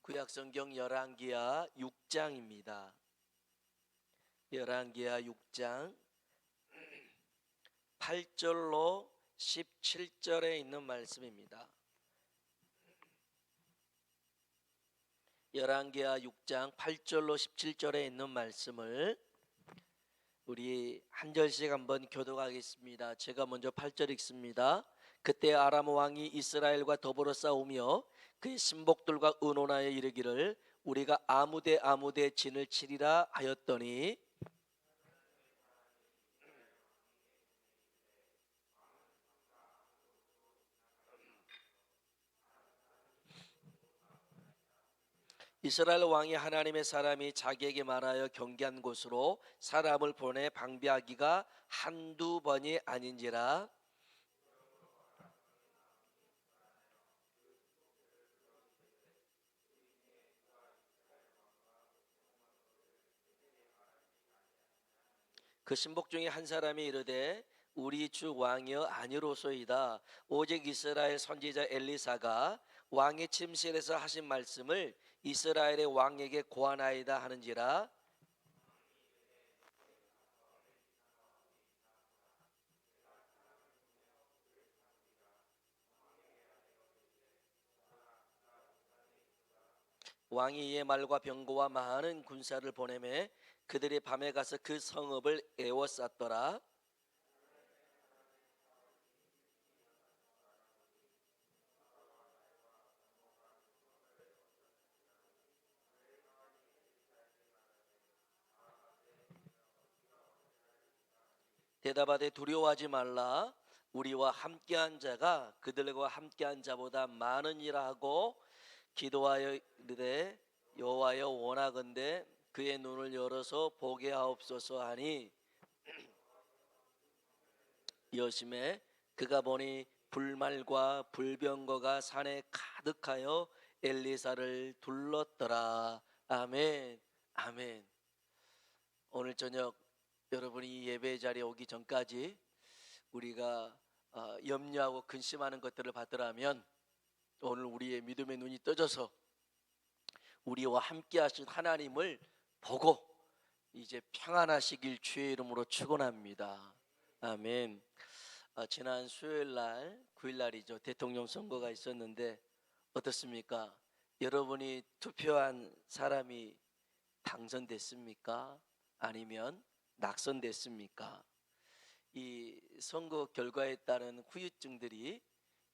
구약성경 열왕기하 6장입니다. 열왕기하 6장 8절로 17절에 있는 말씀입니다. 열왕기하 6장 8절로 17절에 있는 말씀을 우리 한 절씩 한번 교독하겠습니다. 제가 먼저 8절 읽습니다. 그때 아람 왕이 이스라엘과 더불어 싸우며 그의 신복들과 의논하여 이르기를 우리가 아무데 진을 치리라 하였더니 이스라엘 왕이 하나님의 사람이 자기에게 말하여 경계한 곳으로 사람을 보내 방비하기가 한두 번이 아닌지라. 그 신복 중에 한 사람이 이르되 우리 주 왕이여 아니로소이다. 오직 이스라엘 선지자 엘리사가 왕의 침실에서 하신 말씀을 이스라엘의 왕에게 고하나이다 하는지라. 왕이 이에 말과 병거와 많은 군사를 보내매 그들이 밤에 가서 그 성읍을 에워쌌더라. 대답하되 두려워하지 말라. 우리와 함께한 자가 그들과 함께한 자보다 많으니라 하고 기도하여 이르되 여호와여 원하건대 그의 눈을 열어서 보게 하옵소서 하니 여심에 그가 보니 불말과 불병거가 산에 가득하여 엘리사를 둘렀더라. 아멘. 아멘. 오늘 저녁 여러분이 예배 자리에 오기 전까지 우리가 염려하고 근심하는 것들을 받으라면 오늘 우리의 믿음의 눈이 떠져서 우리와 함께 하신 하나님을 보고 이제 평안하시길 주의 이름으로 축원합니다. 아멘. 지난 수요일 날 9일 날이죠. 대통령 선거가 있었는데 어떻습니까? 여러분이 투표한 사람이 당선됐습니까? 아니면 낙선됐습니까? 이 선거 결과에 따른 후유증들이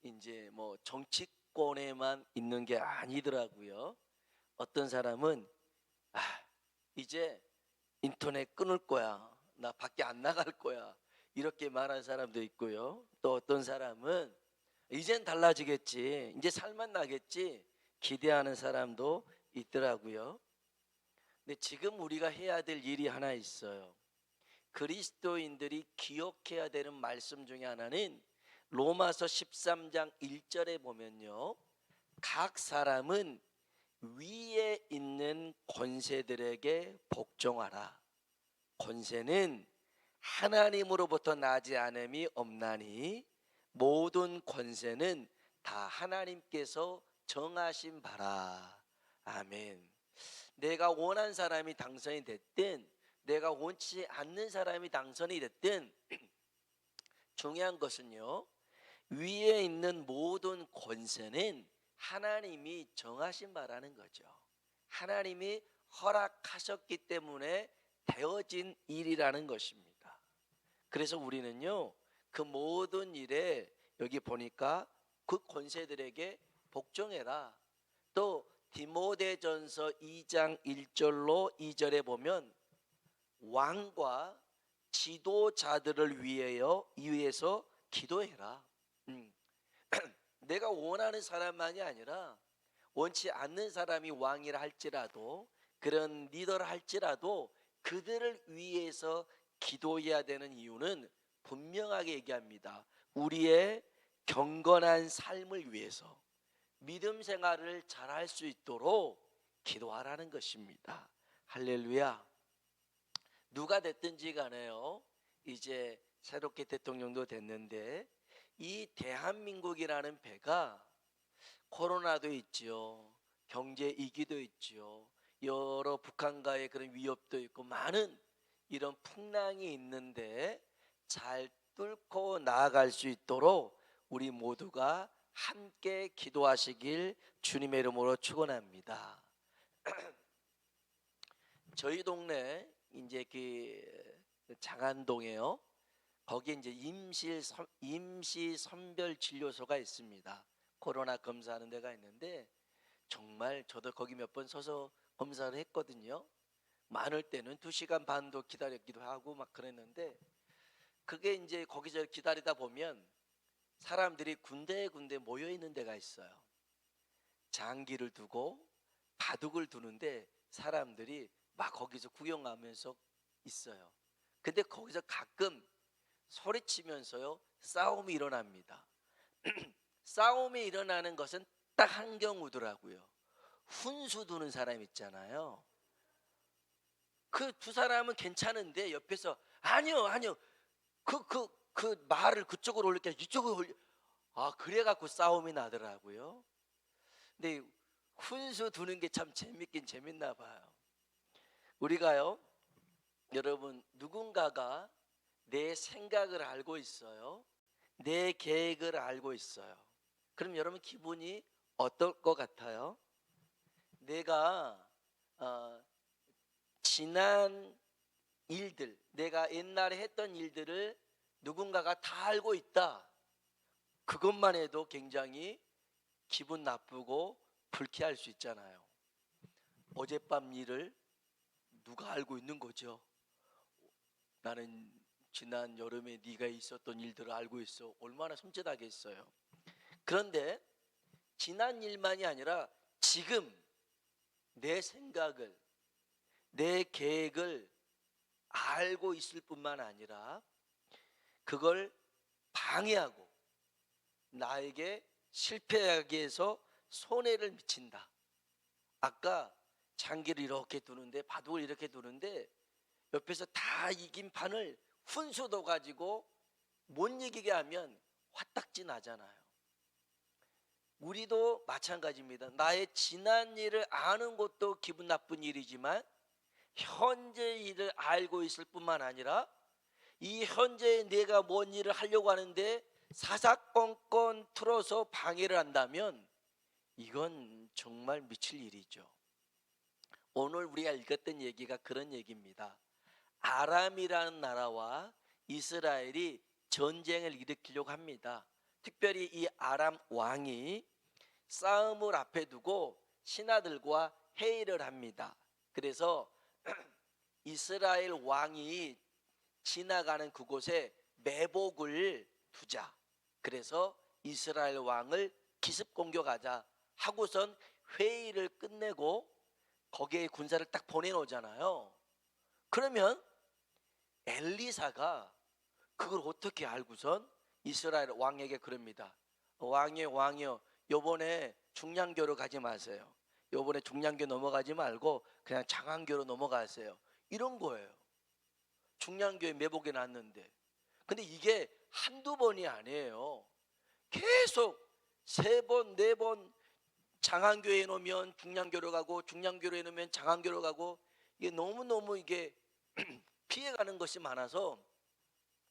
이제 뭐 정치권에만 있는 게 아니더라고요. 어떤 사람은 이제 인터넷 끊을 거야, 나 밖에 안 나갈 거야, 이렇게 말하는 사람도 있고요. 또 어떤 사람은 이젠 달라지겠지, 이제 살만 나겠지, 기대하는 사람도 있더라고요. 근데 지금 우리가 해야 될 일이 하나 있어요. 그리스도인들이 기억해야 되는 말씀 중에 하나는 로마서 13장 1절에 보면요, 각 사람은 위에 있는 권세들에게 복종하라. 권세는 하나님으로부터 나지 않음이 없나니 모든 권세는 다 하나님께서 정하신 바라. 아멘. 내가 원한 사람이 당선이 됐든 내가 원치 않는 사람이 당선이 됐든 중요한 것은요, 위에 있는 모든 권세는 하나님이 정하신 바라는 거죠. 하나님이 허락하셨기 때문에 되어진 일이라는 것입니다. 그래서 우리는요, 그 모든 일에 여기 보니까 그 권세들에게 복종해라. 또 디모데전서 2장 1절로 2절에 보면 왕과 지도자들을 위해서 기도해라. 내가 원하는 사람만이 아니라 원치 않는 사람이 왕이라 할지라도, 그런 리더를 할지라도 그들을 위해서 기도해야 되는 이유는 분명하게 얘기합니다. 우리의 경건한 삶을 위해서, 믿음 생활을 잘할 수 있도록 기도하라는 것입니다. 할렐루야. 누가 됐든지 간에요, 이제 새롭게 대통령도 됐는데 이 대한민국이라는 배가 코로나도 있지요, 경제 위기도 있지요. 여러 북한과의 그런 위협도 있고 많은 이런 풍랑이 있는데 잘 뚫고 나아갈 수 있도록 우리 모두가 함께 기도하시길 주님의 이름으로 축원합니다. 저희 동네 이제 그 장안동에요. 거기 이제 임시 선별 진료소가 있습니다. 코로나 검사하는 데가 있는데 정말 저도 거기 몇 번 서서 검사를 했거든요. 많을 때는 2시간 반도 기다렸기도 하고 막 그랬는데 그게 이제 거기서 기다리다 보면 사람들이 군데군데 모여 있는 데가 있어요. 장기를 두고 바둑을 두는데 사람들이 막 거기서 구경하면서 있어요. 근데 거기서 가끔 소리치면서요 싸움이 일어납니다. 싸움이 일어나는 것은 딱 한 경우더라고요. 훈수 두는 사람 있잖아요. 그 두 사람은 괜찮은데 옆에서 아니요 아니요 그 말을 그쪽으로 올릴게 이쪽으로 올려. 아 그래갖고 싸움이 나더라고요. 근데 훈수 두는 게 참 재밌긴 재밌나 봐요. 우리가요 여러분 누군가가 내 생각을 알고 있어요. 내 계획을 알고 있어요. 그럼 여러분 기분이 어떨 것 같아요? 내가 지난 일들, 내가 옛날에 했던 일들을 누군가가 다 알고 있다. 그것만 해도 굉장히 기분 나쁘고 불쾌할 수 있잖아요. 어젯밤 일을 누가 알고 있는 거죠? 나는 지난 여름에 네가 있었던 일들을 알고 있어. 얼마나 섬찟하겠어요. 그런데 지난 일만이 아니라 지금 내 생각을, 내 계획을 알고 있을 뿐만 아니라 그걸 방해하고 나에게 실패하게 해서 손해를 미친다. 아까 장기를 이렇게 두는데 바둑을 이렇게 두는데 옆에서 다 이긴 판을 훈수도 가지고 못 이기게 하면 화딱지 나잖아요. 우리도 마찬가지입니다. 나의 지난 일을 아는 것도 기분 나쁜 일이지만 현재 일을 알고 있을 뿐만 아니라 이 현재에 내가 뭔 일을 하려고 하는데 사사건건 틀어서 방해를 한다면 이건 정말 미칠 일이죠. 오늘 우리가 읽었던 얘기가 그런 얘기입니다. 아람이라는 나라와 이스라엘이 전쟁을 일으키려고 합니다. 특별히 이 아람 왕이 싸움을 앞에 두고 신하들과 회의를 합니다. 그래서 이스라엘 왕이 지나가는 그곳에 매복을 두자. 그래서 이스라엘 왕을 기습 공격하자 하고선 회의를 끝내고 거기에 군사를 딱 보내놓잖아요. 그러면 엘리사가 그걸 어떻게 알고선 이스라엘 왕에게 그럽니다. 왕이요 요번에 중량교로 가지 마세요. 요번에 중량교 넘어가지 말고 그냥 장안교로 넘어가세요. 이런 거예요. 중량교에 매복해 놨는데 근데 이게 한두 번이 아니에요. 계속 3번 4번 장안교에 놓으면 중량교로 가고 중량교로 놓으면 장안교로 가고 이게 너무너무 이게 피해가는 것이 많아서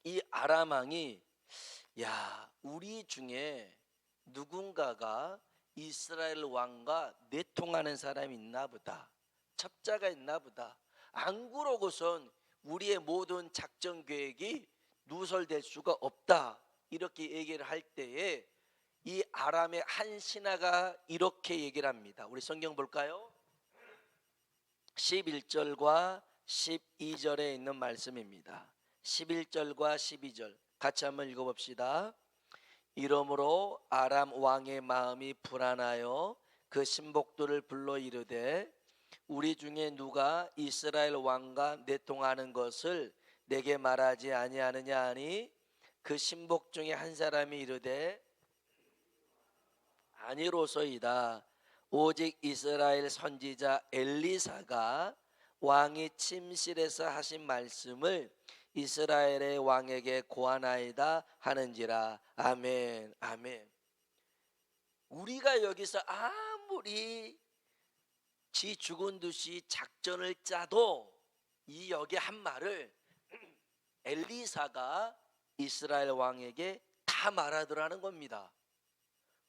이 아람 왕이 야 우리 중에 누군가가 이스라엘 왕과 내통하는 사람이 있나 보다. 첩자가 있나 보다. 안 그러고선 우리의 모든 작전 계획이 누설될 수가 없다. 이렇게 얘기를 할 때에 이 아람의 한 신하가 이렇게 얘기를 합니다. 우리 성경 볼까요? 11절과 12절에 있는 말씀입니다. 11절과 12절 같이 한번 읽어봅시다. 이러므로 아람 왕의 마음이 불안하여 그 신복들을 불러 이르되 우리 중에 누가 이스라엘 왕과 내통하는 것을 내게 말하지 아니하느냐 하니 그 신복 중에 한 사람이 이르되 아니로소이다. 오직 이스라엘 선지자 엘리사가 왕이 침실에서 하신 말씀을 이스라엘의 왕에게 고하나이다 하는지라. 아멘 아멘. 우리가 여기서 아무리 지 죽은 듯이 작전을 짜도 이 여기 한 말을 엘리사가 이스라엘 왕에게 다 말하더라는 겁니다.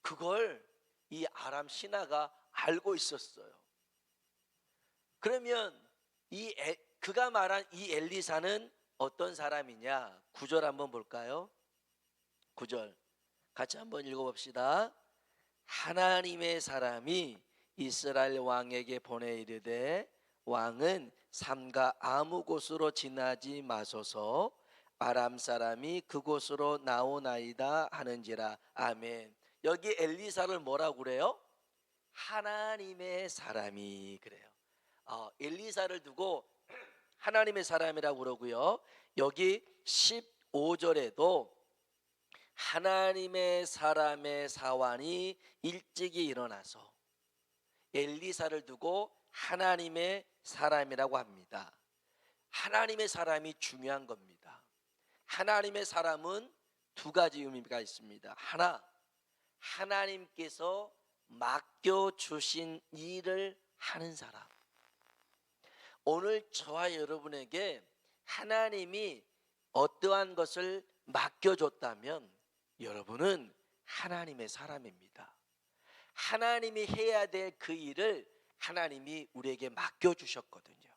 그걸 이 아람 신하가 알고 있었어요. 그러면 그가 말한 이 엘리사는 어떤 사람이냐? 9절 한번 볼까요? 9절 같이 한번 읽어봅시다. 하나님의 사람이 이스라엘 왕에게 보내 이르되 왕은 삼가 아무 곳으로 지나지 마소서 아람 사람이 그곳으로 나오나이다 하는지라. 아멘. 여기 엘리사를 뭐라고 그래요? 하나님의 사람이 그래요. 엘리사를 두고 하나님의 사람이라고 그러고요. 여기 15절에도 하나님의 사람의 사환이 일찍이 일어나서 엘리사를 두고 하나님의 사람이라고 합니다. 하나님의 사람이 중요한 겁니다. 하나님의 사람은 두 가지 의미가 있습니다. 하나, 하나님께서 맡겨주신 일을 하는 사람. 오늘 저와 여러분에게 하나님이 어떠한 것을 맡겨줬다면 여러분은 하나님의 사람입니다. 하나님이 해야 될 그 일을 하나님이 우리에게 맡겨주셨거든요.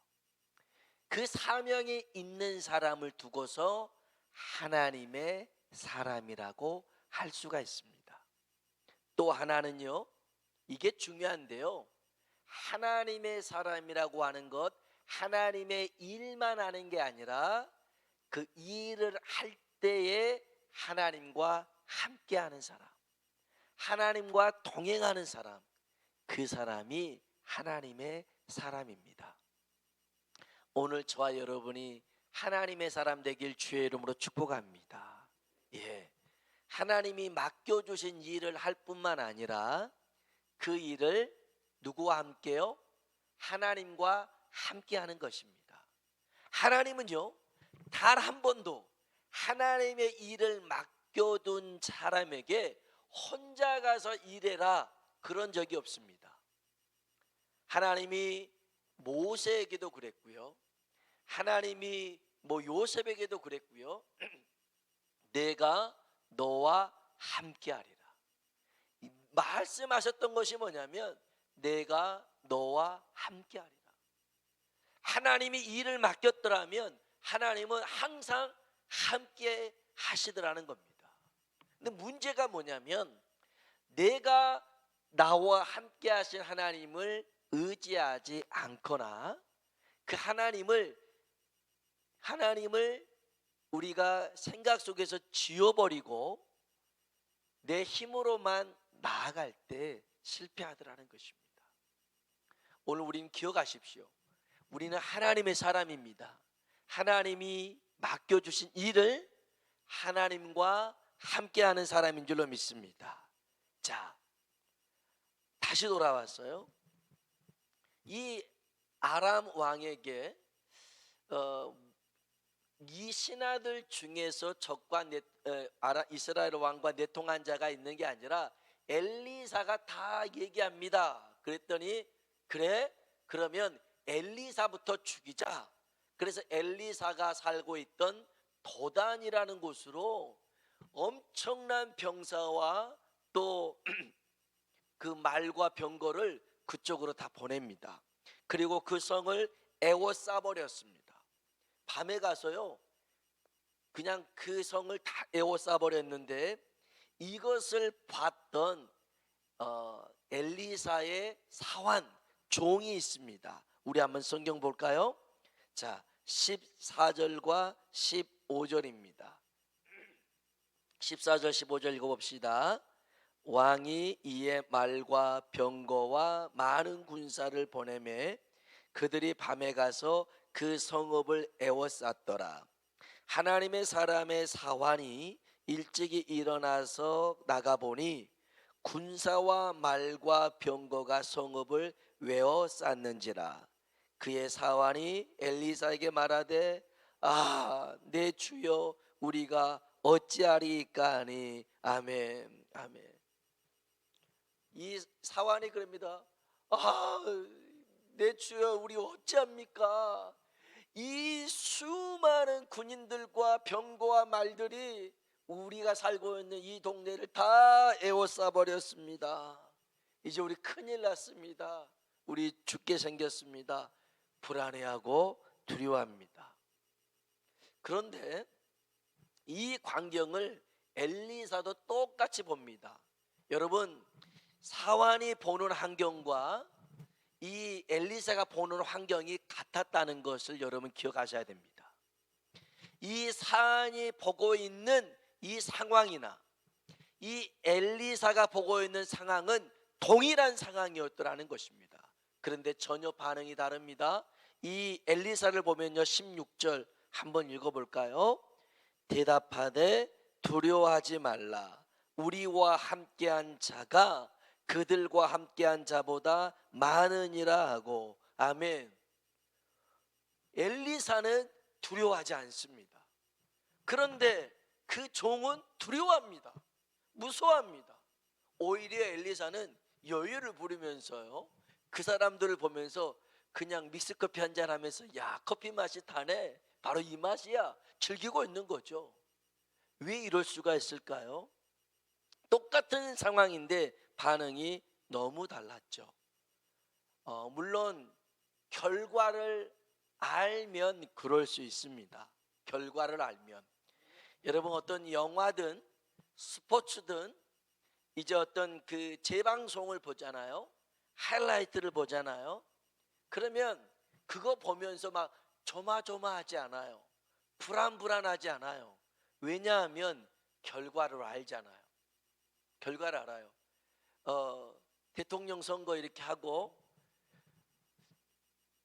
그 사명이 있는 사람을 두고서 하나님의 사람이라고 할 수가 있습니다. 또 하나는요, 이게 중요한데요, 하나님의 사람이라고 하는 것, 하나님의 일만 하는 게 아니라 그 일을 할 때에 하나님과 함께하는 사람, 하나님과 동행하는 사람, 그 사람이 하나님의 사람입니다. 오늘 저와 여러분이 하나님의 사람 되길 주의 이름으로 축복합니다. 하나님이 맡겨주신 일을 할 뿐만 아니라 그 일을 누구와 함께요? 하나님과 함께하는 것입니다. 하나님은요, 단 한 번도 하나님의 일을 맡겨둔 사람에게 혼자 가서 일해라 그런 적이 없습니다. 하나님이 모세에게도 그랬고요, 하나님이 요셉에게도 그랬고요. 내가 너와 함께하리라 말씀하셨던 것이 뭐냐면 내가 너와 함께하리라. 하나님이 일을 맡겼더라면 하나님은 항상 함께 하시더라는 겁니다. 근데 문제가 뭐냐면 내가 나와 함께 하신 하나님을 의지하지 않거나 그 하나님을 우리가 생각 속에서 지워버리고 내 힘으로만 나아갈 때 실패하더라는 것입니다. 오늘 우리는 기억하십시오. 우리는 하나님의 사람입니다. 하나님이 맡겨주신 일을 하나님과 함께하는 사람인 줄로 믿습니다. 자, 다시 돌아왔어요. 이 아람 왕에게 이 신하들 중에서 적과 이스라엘 왕과 내통한 자가 있는 게 아니라 엘리사가 다 얘기합니다. 그랬더니 그래? 그러면 엘리사부터 죽이자. 그래서 엘리사가 살고 있던 도단이라는 곳으로 엄청난 병사와 또 그 말과 병거를 그쪽으로 다 보냅니다. 그리고 그 성을 에워싸버렸습니다. 밤에 가서요, 그냥 그 성을 다 에워싸버렸는데 이것을 봤던 엘리사의 사환 종이 있습니다. 우리 한번 성경 볼까요? 자, 14절과 15절입니다. 14절 15절 읽어봅시다. 왕이 이에 말과 병거와 많은 군사를 보내매 그들이 밤에 가서 그 성읍을 에워쌌더라. 하나님의 사람의 사환이 일찍이 일어나서 나가보니 군사와 말과 병거가 성읍을 외워쌌는지라. 그의 사환이 엘리사에게 말하되 내 주여 우리가 어찌하리이까 하니. 아멘 아멘. 이 사환이 그럽니다. 내 주여 우리 어찌합니까? 이 수많은 군인들과 병거와 말들이 우리가 살고 있는 이 동네를 다 에워싸 버렸습니다. 이제 우리 큰일 났습니다. 우리 죽게 생겼습니다. 불안해하고 두려워합니다. 그런데 이 광경을 엘리사도 똑같이 봅니다. 여러분, 사환이 보는 환경과 이 엘리사가 보는 환경이 같았다는 것을 여러분 기억하셔야 됩니다. 이 사환이 보고 있는 이 상황이나 이 엘리사가 보고 있는 상황은 동일한 상황이었더라는 것입니다. 그런데 전혀 반응이 다릅니다. 이 엘리사를 보면요, 16절 한번 읽어볼까요? 대답하되 두려워하지 말라. 우리와 함께한 자가 그들과 함께한 자보다 많으니라 하고. 아멘. 엘리사는 두려워하지 않습니다. 그런데 그 종은 두려워합니다. 무서워합니다. 오히려 엘리사는 여유를 부리면서요, 그 사람들을 보면서 그냥 믹스커피 한잔 하면서 야, 커피 맛이 다네, 바로 이 맛이야, 즐기고 있는 거죠. 왜 이럴 수가 있을까요? 똑같은 상황인데 반응이 너무 달랐죠. 물론 결과를 알면 그럴 수 있습니다. 결과를 알면. 여러분, 어떤 영화든 스포츠든 이제 어떤 그 재방송을 보잖아요. 하이라이트를 보잖아요. 그러면 그거 보면서 막 조마조마하지 않아요. 불안불안하지 않아요. 왜냐하면 결과를 알잖아요. 결과를 알아요. 대통령 선거 이렇게 하고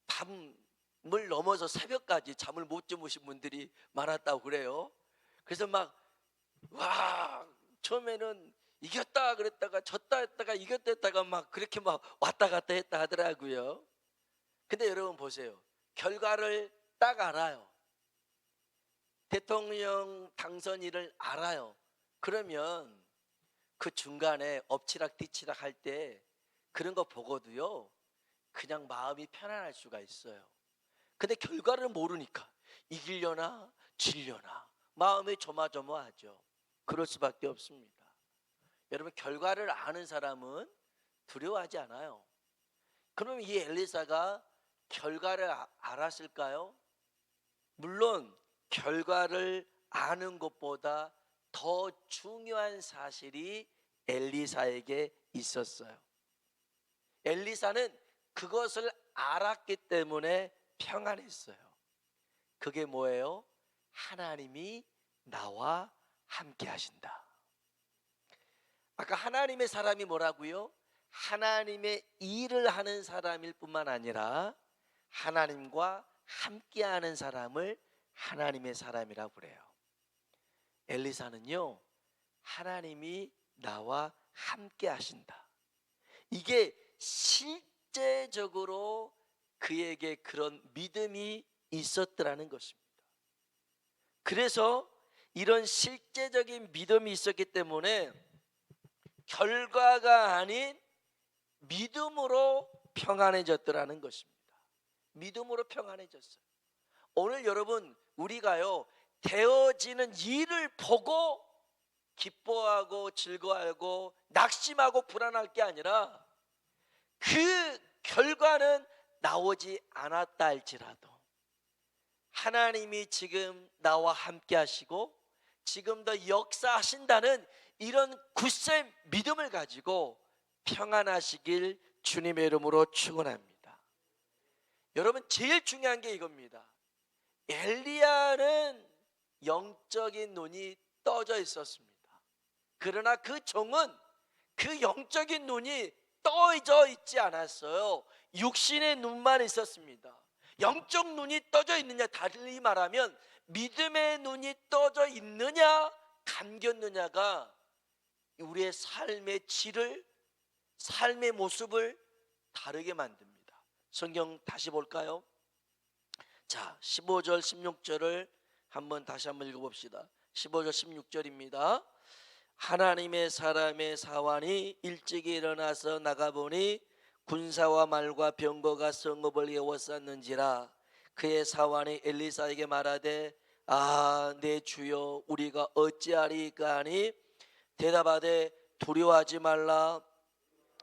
밤을 넘어서 새벽까지 잠을 못 주무신 분들이 많았다고 그래요. 그래서 막 와, 처음에는 이겼다 그랬다가 졌다 했다가 이겼다 했다가 막 그렇게 막 왔다 갔다 했다 하더라고요. 근데 여러분 보세요. 결과를 딱 알아요. 대통령 당선인을 알아요. 그러면 그 중간에 엎치락 뒤치락 할 때 그런 거 보고도요, 그냥 마음이 편안할 수가 있어요. 근데 결과를 모르니까 이기려나 지려나 마음이 조마조마하죠. 그럴 수밖에 없습니다. 여러분, 결과를 아는 사람은 두려워하지 않아요. 그러면 이 엘리사가 결과를 알았을까요? 물론 결과를 아는 것보다 더 중요한 사실이 엘리사에게 있었어요. 엘리사는 그것을 알았기 때문에 평안했어요. 그게 뭐예요? 하나님이 나와 함께 하신다. 아까 하나님의 사람이 뭐라고요? 하나님의 일을 하는 사람일 뿐만 아니라 하나님과 함께하는 사람을 하나님의 사람이라고 그래요. 엘리사는요, 하나님이 나와 함께 하신다, 이게 실제적으로 그에게 그런 믿음이 있었더라는 것입니다. 그래서 이런 실제적인 믿음이 있었기 때문에 결과가 아닌 믿음으로 평안해졌더라는 것입니다. 믿음으로 평안해졌어요. 오늘 여러분, 우리가요, 되어지는 일을 보고 기뻐하고 즐거워하고 낙심하고 불안할 게 아니라 그 결과는 나오지 않았다 할지라도 하나님이 지금 나와 함께 하시고 지금 더 역사하신다는 이런 굳센 믿음을 가지고 평안하시길 주님의 이름으로 축원합니다. 여러분, 제일 중요한 게 이겁니다. 엘리야는 영적인 눈이 떠져 있었습니다. 그러나 그 종은 그 영적인 눈이 떠져 있지 않았어요. 육신의 눈만 있었습니다. 영적 눈이 떠져 있느냐, 달리 말하면 믿음의 눈이 떠져 있느냐 감겼느냐가 우리의 삶의 질을, 삶의 모습을 다르게 만듭니다. 성경 다시 볼까요? 자, 15절 16절을 다시 한번 읽어봅시다. 15절 16절입니다. 하나님의 사람의 사환이 일찍이 일어나서 나가보니 군사와 말과 병거가 성읍을 에워쌌는지라. 그의 사환이 엘리사에게 말하되 내 주여 우리가 어찌하리까 하니 대답하되 두려워하지 말라.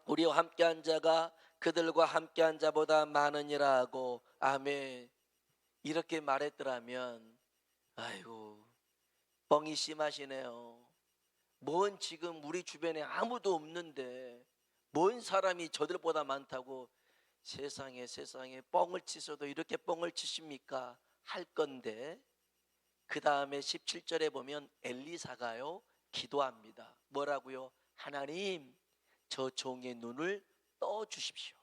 우리와 함께한 자가 그들과 함께한 자보다 많으니라 하고. 아멘. 이렇게 말했더라면 아이고 뻥이 심하시네요. 뭔 지금 우리 주변에 아무도 없는데 뭔 사람이 저들보다 많다고 세상에 뻥을 치셔도 이렇게 뻥을 치십니까? 할 건데 그 다음에 17절에 보면 엘리사가요 기도합니다. 뭐라고요? 하나님 저 종의 눈을 떠 주십시오.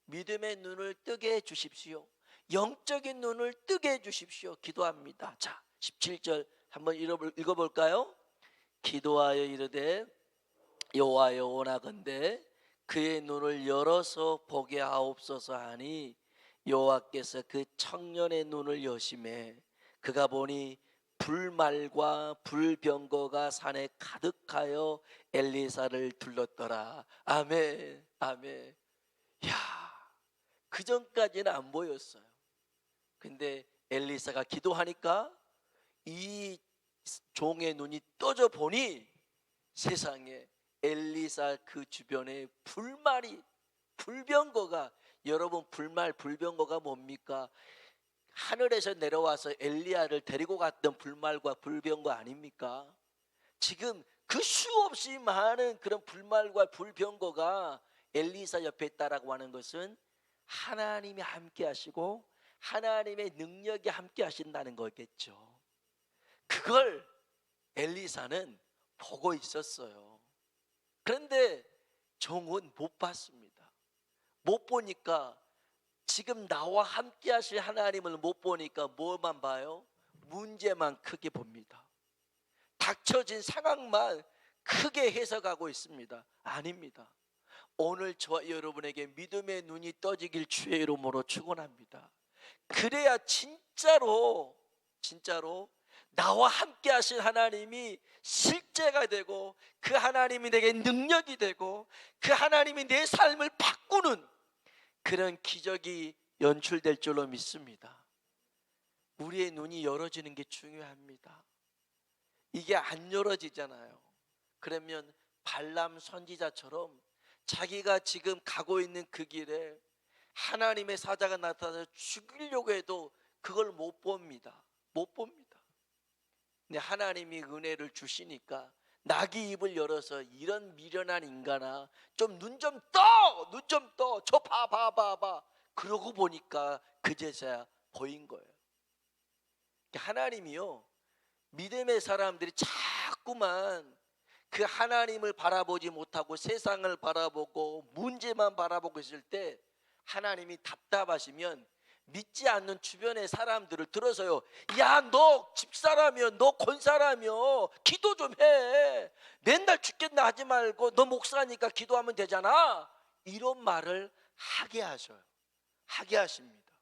믿음의 눈을 뜨게 해 주십시오. 영적인 눈을 뜨게 해 주십시오. 기도합니다. 자 17절 한번 읽어볼까요? 기도하여 이르되 여호와여 원하건대 그의 눈을 열어서 보게 하옵소서 하니 여호와께서 그 청년의 눈을 여심해 그가 보니 불말과 불병거가 산에 가득하여 엘리사를 둘렀더라. 아멘. 아멘. 야, 그 전까지는 안 보였어요. 근데 엘리사가 기도하니까 이 종의 눈이 떠져 보니 세상에 엘리사 그 주변에 불병거가, 여러분 불말 불병거가 뭡니까? 하늘에서 내려와서 엘리야를 데리고 갔던 불말과 불병거 아닙니까? 지금 그 수없이 많은 그런 불말과 불병거가 엘리사 옆에 있다라고 하는 것은 하나님이 함께 하시고 하나님의 능력이 함께 하신다는 거겠죠. 그걸 엘리사는 보고 있었어요. 그런데 종은 못 봤습니다. 못 보니까 지금 나와 함께 하실 하나님을 못 보니까 뭐만 봐요? 문제만 크게 봅니다. 닥쳐진 상황만 크게 해석하고 있습니다. 아닙니다. 오늘 저와 여러분에게 믿음의 눈이 떠지길 주의 이름으로 축원합니다. 그래야 진짜로 나와 함께 하신 하나님이 실제가 되고 그 하나님이 내게 능력이 되고 그 하나님이 내 삶을 바꾸는 그런 기적이 연출될 줄로 믿습니다. 우리의 눈이 열어지는 게 중요합니다. 이게 안 열어지잖아요. 그러면 발람 선지자처럼 자기가 지금 가고 있는 그 길에 하나님의 사자가 나타나서 죽이려고 해도 그걸 못 봅니다. 못 봅니다. 근데 하나님이 은혜를 주시니까 나귀 입을 열어서 이런 미련한 인간아 좀 눈 좀 떠! 눈 좀 떠! 저 봐. 그러고 보니까 그제서야 보인 거예요. 하나님이요 믿음의 사람들이 자꾸만 그 하나님을 바라보지 못하고 세상을 바라보고 문제만 바라보고 있을 때 하나님이 답답하시면 믿지 않는 주변의 사람들을 들어서요, 야 너 집사라며 너 권사라며 기도 좀 해, 맨날 죽겠나 하지 말고 너 목사니까 기도하면 되잖아, 이런 말을 하게 하셔요. 하게 하십니다.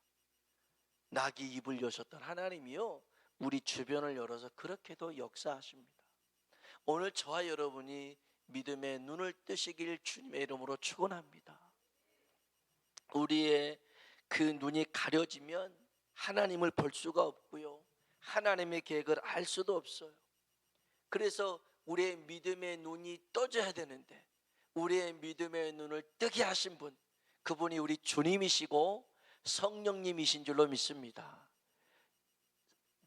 나귀 입을 여셨던 하나님이요 우리 주변을 열어서 그렇게도 역사하십니다. 오늘 저와 여러분이 믿음의 눈을 뜨시길 주님의 이름으로 축원합니다. 우리의 그 눈이 가려지면 하나님을 볼 수가 없고요, 하나님의 계획을 알 수도 없어요. 그래서 우리의 믿음의 눈이 떠져야 되는데 우리의 믿음의 눈을 뜨게 하신 분, 그분이 우리 주님이시고 성령님이신 줄로 믿습니다.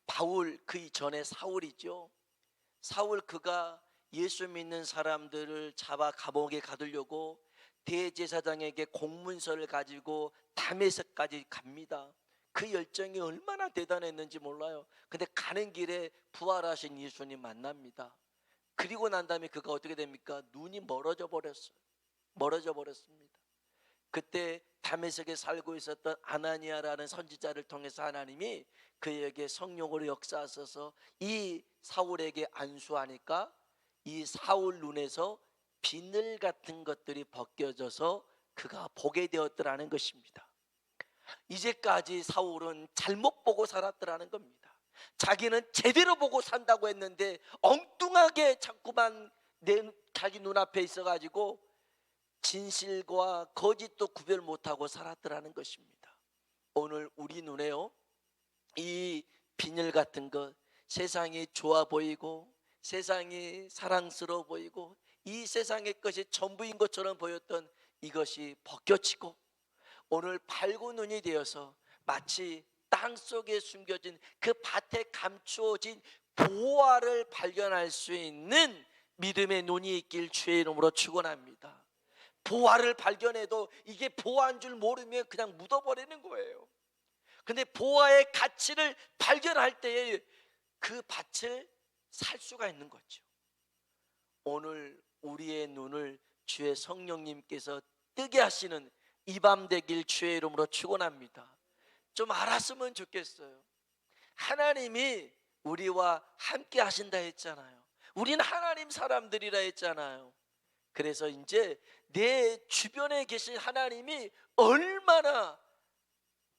바울, 그 전에 사울이죠. 사울, 그가 예수 믿는 사람들을 잡아 감옥에 가두려고 대제사장에게 공문서를 가지고 다메섹까지 갑니다. 그 열정이 얼마나 대단했는지 몰라요. 근데 가는 길에 부활하신 예수님 만납니다. 그리고 난 다음에 그가 어떻게 됩니까? 눈이 멀어져 버렸습니다. 그때 다메섹에 살고 있었던 아나니아라는 선지자를 통해서 하나님이 그에게 성령으로 역사하셔서 이 사울에게 안수하니까 이 사울 눈에서 비늘 같은 것들이 벗겨져서 그가 보게 되었더라는 것입니다. 이제까지 사울은 잘못 보고 살았더라는 겁니다. 자기는 제대로 보고 산다고 했는데 엉뚱하게 자꾸만 자기 눈앞에 있어가지고 진실과 거짓도 구별 못하고 살았더라는 것입니다. 오늘 우리 눈에요, 이 비늘 같은 것, 세상이 좋아 보이고 세상이 사랑스러워 보이고 이 세상의 것이 전부인 것처럼 보였던 이것이 벗겨지고 오늘 밝은 눈이 되어서 마치 땅 속에 숨겨진 그 밭에 감추어진 보화를 발견할 수 있는 믿음의 눈이 있길 주의 이름으로 축원합니다. 보화를 발견해도 이게 보화인 줄 모르면 그냥 묻어버리는 거예요. 근데 보화의 가치를 발견할 때에 그 밭을 살 수가 있는 거죠. 오늘 우리의 눈을 주의 성령님께서 뜨게 하시는 이 밤 되길 주의 이름으로 축원합니다. 좀 알았으면 좋겠어요. 하나님이 우리와 함께 하신다 했잖아요. 우리는 하나님 사람들이라 했잖아요. 그래서 이제 내 주변에 계신 하나님이 얼마나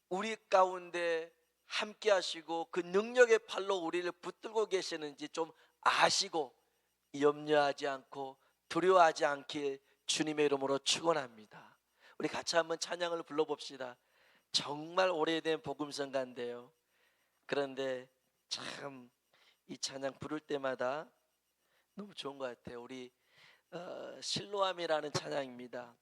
우리 가운데 함께 하시고 그 능력의 팔로 우리를 붙들고 계시는지 좀 아시고 염려하지 않고 두려워하지 않길 주님의 이름으로 축원합니다. 우리 같이 한번 찬양을 불러봅시다. 정말 오래된 복음성가인데요, 그런데 참 이 찬양 부를 때마다 너무 좋은 것 같아요. 우리 실로암이라는 찬양입니다.